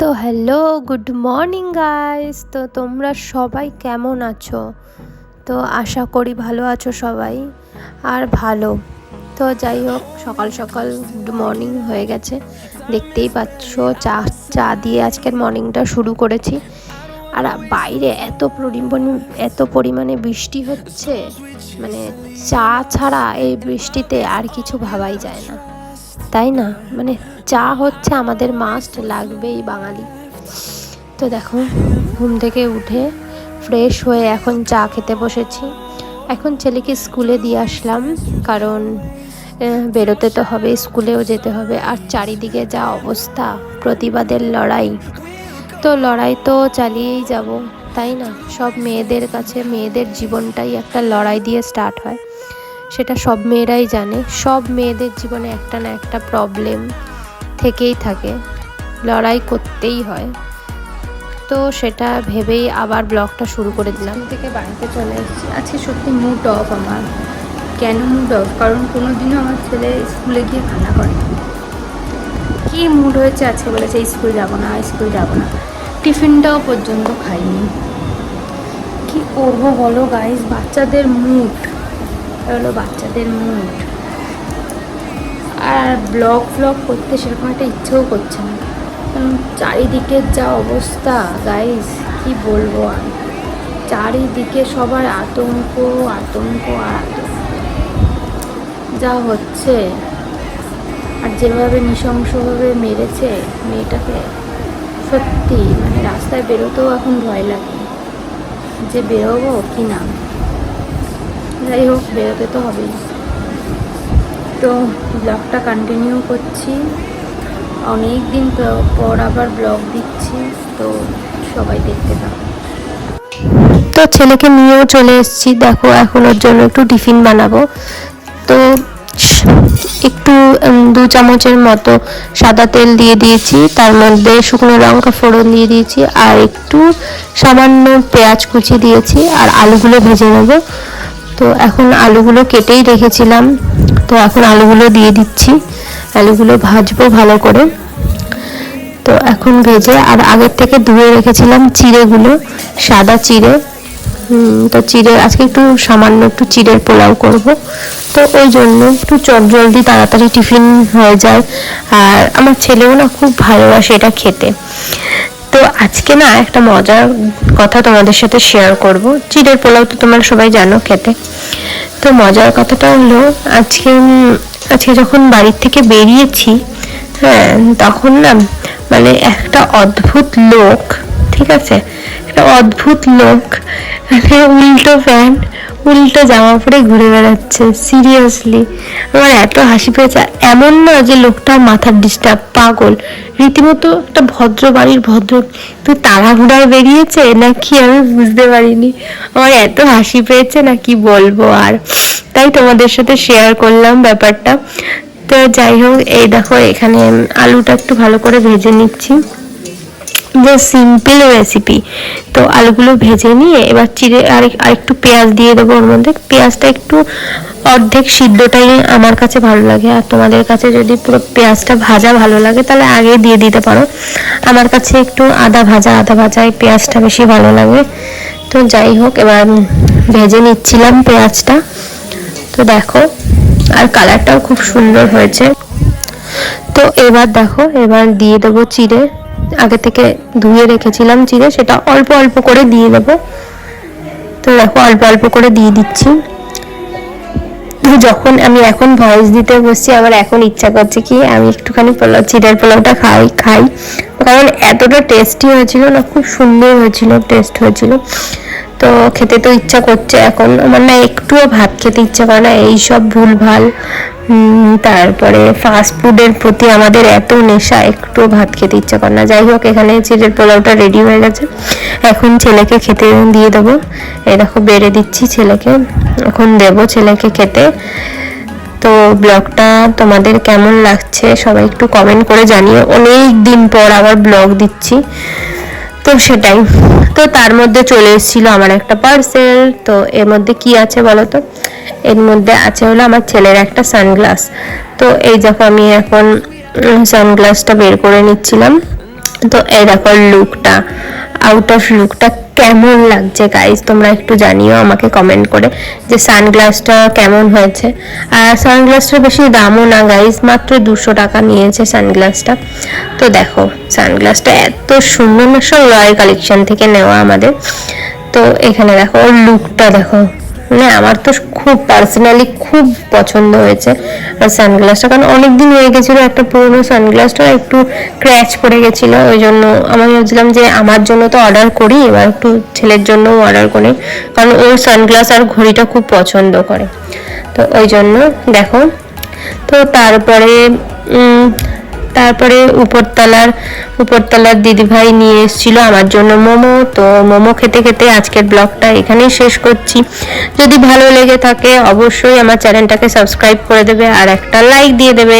তো hello, good morning guys. তো তোমরা সবাই কেমন আছো? তো আশা করি ভালো আছো সবাই। আর ভালো তো যাই হোক, সকাল সকাল গুড মর্নিং হয়ে গেছে, দেখতেই পাচ্ছ। চা দিয়ে আজকের মর্নিংটা শুরু করেছি। আর বাইরে এত পরিমাণে বৃষ্টি হচ্ছে, মানে চা ছাড়া এই বৃষ্টিতে আর কিছু ভাবাই যায় না, তাই না? মানে চা হচ্ছে আমাদের মাস্ট, লাগবেই বাঙালি। তো দেখো, ঘুম থেকে উঠে ফ্রেশ হয়ে এখন চা খেতে বসেছি। এখন ছেলেকে স্কুলে দিয়ে আসলাম, কারণ বেরোতে তো হবে, স্কুলেও যেতে হবে। আর চারিদিকে যা অবস্থা, প্রতিবাদের লড়াই, তো লড়াই তো চালিয়েই যাব, তাই না? সব মেয়েদের কাছে মেয়েদের জীবনটাই একটা লড়াই দিয়ে স্টার্ট হয়, সেটা সব মেয়েরাই জানে। সব মেয়েদের জীবনে একটা না একটা প্রবলেম থেকেই থাকে, লড়াই করতেই হয়। তো সেটা ভেবেই আবার ব্লগটা শুরু করে দিলাম। থেকে বাড়িতে চলে এসেছি। আজকে সত্যি মুড অফ আমার। কেন মুড অফ? কারণ কোনো দিনও আমার ছেলে স্কুলে গিয়ে খানা করে। কী মুড হয়েছে আজকে, বলেছে স্কুল যাবো না, স্কুল যাবো না। টিফিনটাও পর্যন্ত খাইনি। কি করব বলো গাইস, বাচ্চাদের মুড হলো বাচ্চাদের মুড। আর ব্লগ করতে সেরকম একটা ইচ্ছেও করছে না, কারণ চারিদিকের যা অবস্থা গাইস, কি বলবো আর। চারিদিকে সবার আতঙ্ক আতঙ্ক আর আতঙ্ক যা হচ্ছে। আর যেভাবে নৃশংসভাবে মেরেছে মেয়েটাকে, সত্যি মানে রাস্তায় বেরোতেও এখন ভয় লাগে যে বেরোবো কি না। যাই হোক, বেরোতে তো হবেই। তো ব্লগটা কন্টিনিউ করছি, অনেক দিন পর আবার ব্লগ দিচ্ছি, তো সবাই দেখতে থাকো। তো ছেলেকে নিয়েও চলে এসেছি। দেখো, এখন ওর জন্য একটু টিফিন বানাবো। তো একটু 2 চামচের মতো সাদা তেল দিয়ে দিয়েছি, তার মধ্যে শুকনো লঙ্কা ফোড়ন দিয়ে দিয়েছি, আর একটু সামান্য পেঁয়াজ কুচি দিয়েছি, আর আলুগুলো ভেজে নেব। তো এখন আলুগুলো কেটেই রেখেছিলাম, তো এখন আলুগুলো দিয়ে দিচ্ছি। আলুগুলো ভাজবো ভালো করে। তো এখন ভেজে, আর আগের থেকে ধুয়ে রেখেছিলাম চিড়েগুলো, সাদা চিড়ে। তো চিড়ে আজকে একটু সামান্য একটু চিড়ের পোলাও করব, তো ওই জন্য একটু জলদি তাড়াতাড়ি টিফিন হয়ে যায়। আর আমার ছেলেও না খুব ভালোবাসে এটা খেতে। তো আজকে না একটা মজার কথা তোমাদের সাথে শেয়ার করব। চিড়ের পোলাও তো তোমরা সবাই জানো খেতে। তো মজার কথাটা হলো, আজকে যখন বাড়ির থেকে বেরিয়েছি, হ্যাঁ, তখন না মানে একটা অদ্ভুত লোক, ঠিক আছে, একটা অদ্ভুত লোক, মানে উল্টো প্যান্ট উল্টো জামা পরে ঘুরে বেড়াচ্ছে। সিরিয়াসলি আমার এত হাসি পেয়েছে। এমন না যে লোকটা মাথার ডিস্টার্ব, পাগল, রীতিমতো একটা ভদ্র বাড়ির ভদ্র, তুই তাড়াহুড়ায় বেরিয়েছে নাকি আমি বুঝতে পারিনি। আমার এত হাসি পেয়েছে না, কি বলবো আর। তাই তোমাদের সাথে শেয়ার করলাম ব্যাপারটা। তো যাই হোক, এই দেখো এখানে আলুটা একটু ভালো করে ভেজে নিচ্ছি, যে সিম্পল রেসিপি। তো আলুগুলো ভেজে নিয়ে এবার চিড়ে আর একটু পেঁয়াজ দিয়ে দেবো ওর মধ্যে। পেঁয়াজটা একটু অর্ধেক সিদ্ধটাই আমার কাছে ভালো লাগে, আর তোমাদের কাছে যদি পুরো পেঁয়াজটা ভাজা ভালো লাগে তাহলে আগে দিয়ে দিতে পারো। আমার কাছে একটু আদা ভাজা এই পেঁয়াজটা বেশি ভালো লাগে। তো যাই হোক, এবার ভেজে নিচ্ছিলাম পেঁয়াজটা। তো দেখো, আর কালারটাও খুব সুন্দর হয়েছে। তো এবার দেখো, এবার দিয়ে দেবো চিড়ে। আগে থেকে ধুয়ে রেখেছিলাম চিড়ে, সেটা অল্প অল্প করে দিয়ে দেবো। তো দেখো, অল্প অল্প করে দিয়ে দিচ্ছি। যখন আমি এখন ভয়েস দিতে বসছি, আমার এখন ইচ্ছা করছে কি আমি একটুখানি চিড়ের পোলাওটা খাই, কারণ এতটা টেস্টি হয়েছিল না, খুব সুন্দর হয়েছিল, টেস্ট হয়েছিল। তো খেতে তো ইচ্ছা করছে এখন আমার, না একটুও ভাত খেতে ইচ্ছা করে না। এইসব ভুলভাল, তারপরে ফাস্ট ফুডের প্রতি আমাদের এত নেশা, একটুও ভাত খেতে ইচ্ছা করে না। যাই হোক, এখানে চিড়ের পোলাওটা রেডি হয়ে গেছে, এখন ছেলেকে খেতে দিয়ে দেবো। এই দেখো, বেড়ে দিচ্ছি ছেলেকে, এখন দেবো ছেলেকে খেতে। তো ব্লগটা তোমাদের কেমন লাগছে সবাই একটু কমেন্ট করে জানিও। অনেক দিন পর আবার ব্লগ দিচ্ছি, তো সেটাই। তো তার মধ্যে চলে এসেছিল আমার একটা পার্সেল। তো এর মধ্যে কি আছে বলো তো? এর মধ্যে আছে হলো আমার ছেলের একটা সানগ্লাস। তো এই দেখো, আমি এখন সানগ্লাসটা বের করে নিচ্ছিলাম। তো এই দেখো লুকটা, আউট অফ লুকটা কেমন লাগছে গাইস, তোমরা একটু জানিও আমাকে কমেন্ট করে যে সানগ্লাসটা কেমন হয়েছে। আর সানগ্লাসটার বেশি দামও না গাইস, মাত্র 200 টাকা নিয়েছে সানগ্লাসটা। তো দেখো সানগ্লাসটা এত সুন্দর না, সব রয়্যাল কালেকশন থেকে নেওয়া আমাদের। তো এখানে দেখো ওর লুকটা দেখো, মানে আমার তো খুব পার্সোনালি খুব পছন্দ হয়েছে সানগ্লাসটা, কারণ অনেকদিন হয়ে গেছিলো একটা পুরোনো সানগ্লাসটা একটু ক্র্যাচ পড়ে গেছিলো, ওই জন্য আমি ভাবছিলাম যে আমার জন্য তো অর্ডার করি, এবার একটু ছেলের জন্যও অর্ডার করি, কারণ ও সানগ্লাস আর ঘড়িটা খুব পছন্দ করে। তো ওই জন্য দেখো। তো তারপরে উপরতলার দিদিভাই নিয়ে এসেছিল আমার জন্য মোমো। তো মোমো খেতে খেতে আজকের ব্লগটা এখানেই শেষ করছি। যদি ভালো লেগে থাকে অবশ্যই আমার চ্যানেলটাকে সাবস্ক্রাইব করে দেবে আর একটা লাইক দিয়ে দেবে।